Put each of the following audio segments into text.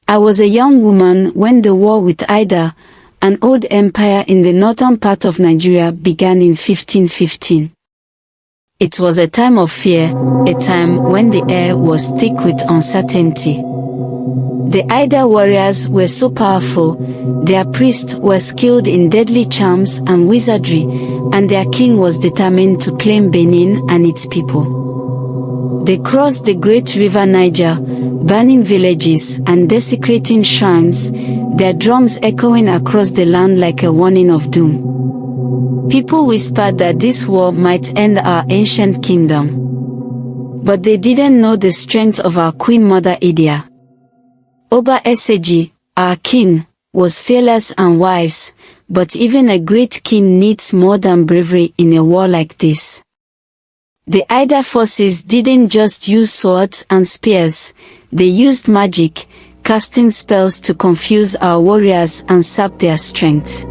I was a young woman when the war with Ida, an old empire in the northern part of Nigeria, began in 1515. It was a time of fear, a time when the air was thick with uncertainty. The Ida warriors were so powerful, their priests were skilled in deadly charms and wizardry, and their king was determined to claim Benin and its people. They crossed the great river Niger, burning villages and desecrating shrines, their drums echoing across the land like a warning of doom. People whispered that this war might end our ancient kingdom. But they didn't know the strength of our Queen Mother Idia. Oba Eseji, our king, was fearless and wise, but even a great king needs more than bravery in a war like this. The Ida forces didn't just use swords and spears, they used magic, casting spells to confuse our warriors and sap their strength.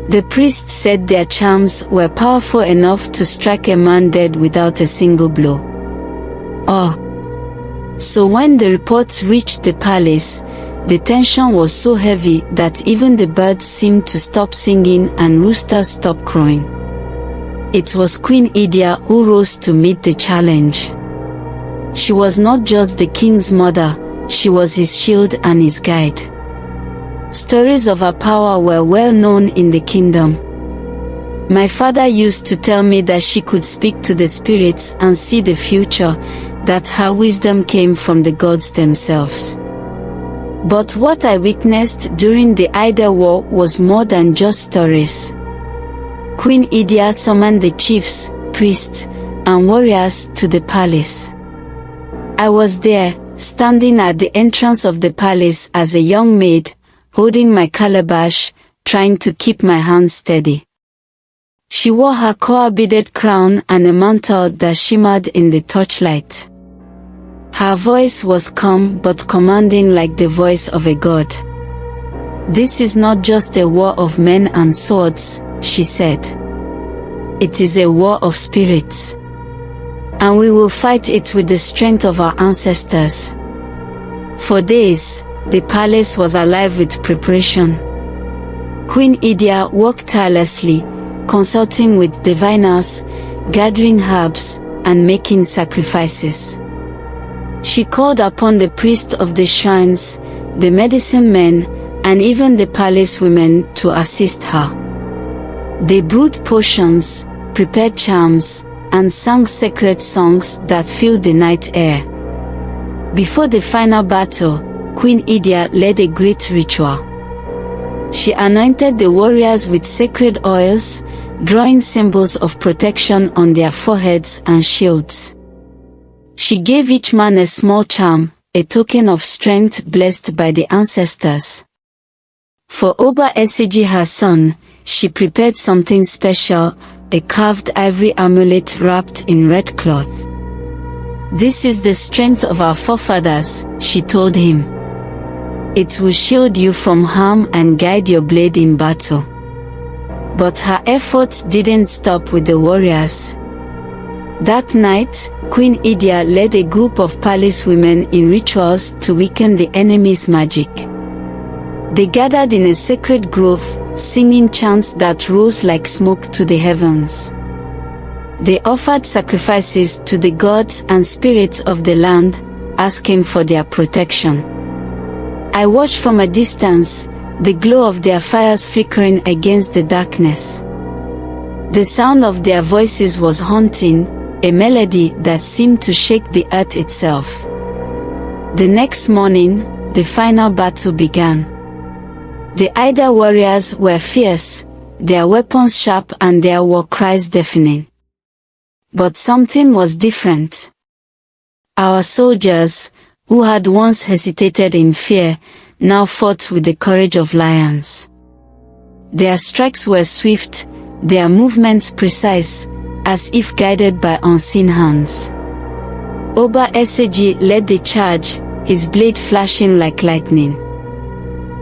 The priests said their charms were powerful enough to strike a man dead without a single blow. So when the reports reached the palace, the tension was so heavy that even the birds seemed to stop singing and roosters stopped crowing. It was Queen Idia who rose to meet the challenge. She was not just the king's mother, she was his shield and his guide. Stories of her power were well known in the kingdom. My father used to tell me that she could speak to the spirits and see the future, that her wisdom came from the gods themselves. But what I witnessed during the Ida War was more than just stories. Queen Idia summoned the chiefs, priests, and warriors to the palace. I was there, standing at the entrance of the palace as a young maid, holding my calabash, trying to keep my hands steady. She wore her koa-beaded crown and a mantle that shimmered in the torchlight. Her voice was calm but commanding like the voice of a god. "This is not just a war of men and swords," she said. "It is a war of spirits. And we will fight it with the strength of our ancestors." For days, the palace was alive with preparation. Queen Idia worked tirelessly, consulting with diviners, gathering herbs, and making sacrifices. She called upon the priests of the shrines, the medicine men, and even the palace women to assist her. They brewed potions, prepared charms, and sang sacred songs that filled the night air. Before the final battle, Queen Idia led a great ritual. She anointed the warriors with sacred oils, drawing symbols of protection on their foreheads and shields. She gave each man a small charm, a token of strength blessed by the ancestors. For Oba Eseji, her son, she prepared something special, a carved ivory amulet wrapped in red cloth. "This is the strength of our forefathers," she told him. "It will shield you from harm and guide your blade in battle." But her efforts didn't stop with the warriors. That night, Queen Idia led a group of palace women in rituals to weaken the enemy's magic. They gathered in a sacred grove, singing chants that rose like smoke to the heavens. They offered sacrifices to the gods and spirits of the land, asking for their protection. I watched from a distance, the glow of their fires flickering against the darkness. The sound of their voices was haunting, a melody that seemed to shake the earth itself. The next morning, the final battle began. The Ida warriors were fierce, their weapons sharp and their war cries deafening. But something was different. Our soldiers, who had once hesitated in fear, now fought with the courage of lions. Their strikes were swift, their movements precise, as if guided by unseen hands. Oba Eseji led the charge, his blade flashing like lightning.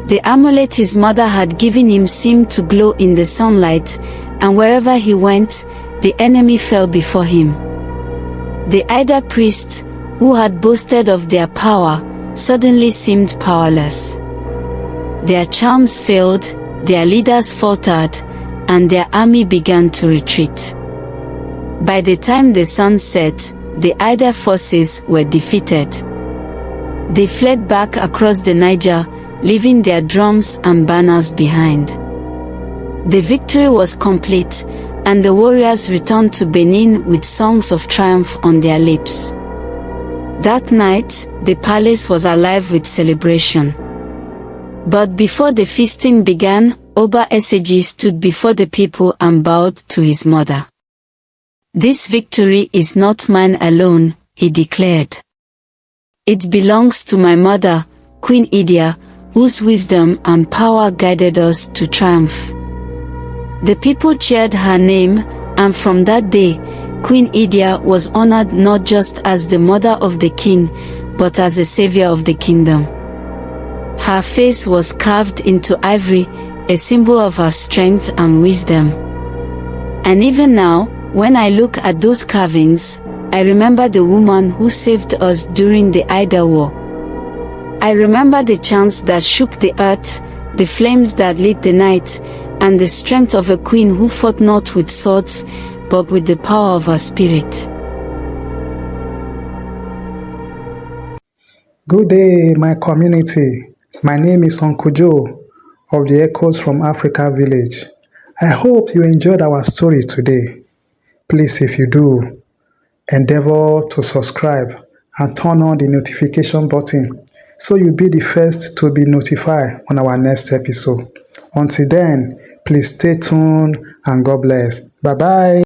The amulet his mother had given him seemed to glow in the sunlight, and wherever he went, the enemy fell before him. The Ida priests, who had boasted of their power, suddenly seemed powerless. Their charms failed, their leaders faltered, and their army began to retreat. By the time the sun set, the Ida forces were defeated. They fled back across the Niger, leaving their drums and banners behind. The victory was complete, and the warriors returned to Benin with songs of triumph on their lips. That night, the palace was alive with celebration. But before the feasting began, Oba Eseji stood before the people and bowed to his mother. "This victory is not mine alone," he declared. "It belongs to my mother, Queen Idia, whose wisdom and power guided us to triumph." The people cheered her name, and from that day, Queen Idia was honored not just as the mother of the king, but as a savior of the kingdom. Her face was carved into ivory, a symbol of her strength and wisdom. And even now, when I look at those carvings, I remember the woman who saved us during the Ida War. I remember the chants that shook the earth, the flames that lit the night, and the strength of a queen who fought not with swords, but with the power of her spirit. Good day, my community. My name is Uncle Joe of the Echoes from Africa Village. I hope you enjoyed our story today. Please, if you do, endeavor to subscribe and turn on the notification button so you'll be the first to be notified on our next episode. Until then, please stay tuned and God bless. Bye-bye.